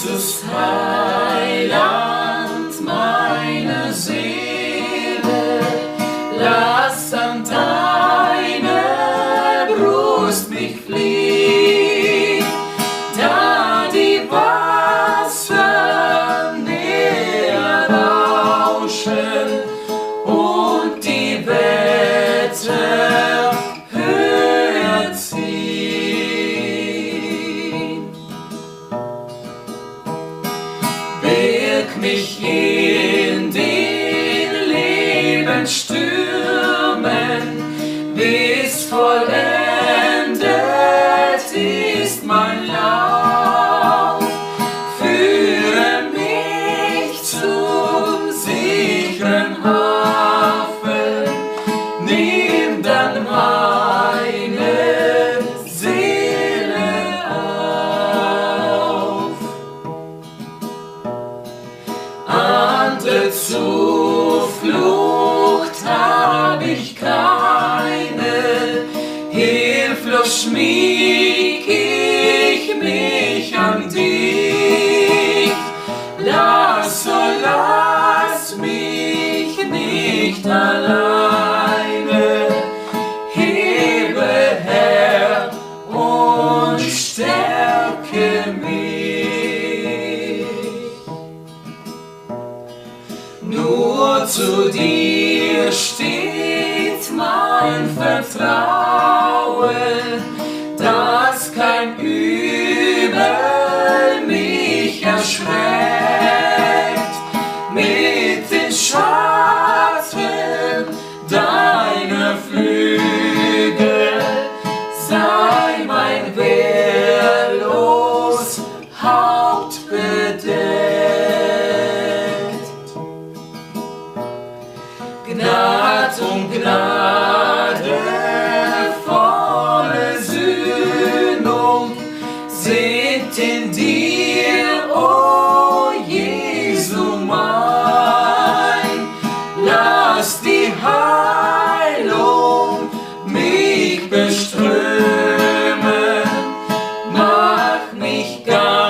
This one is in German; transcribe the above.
Jesus, Heiland meiner Seele, lass an deine Brust mich fliehen, da die Wasser näher rauschen und die Wetter höher ziehen. Birg mich in den Lebensstürmen, bis vollendet ist mein Lauf. Führe mich zum sicheren Hafen, nimm dann meine Seele auf. Andere Zuflucht hab ich keine, hilflos schmieg ich mich an dich. Lass mich nicht alleine, hebe Herr und stärke mich. Nur zu dir steht mein Vertrauen, dass kein Übel mich erschreckt. Mit den Schatten deiner Flügel sei mein wehrlos Haupt bedeckt. Gnad um Gnade, volle Sühnung sind in dir, o Jesu mein. Lass die Heilung mich beströmen, mach mich ganz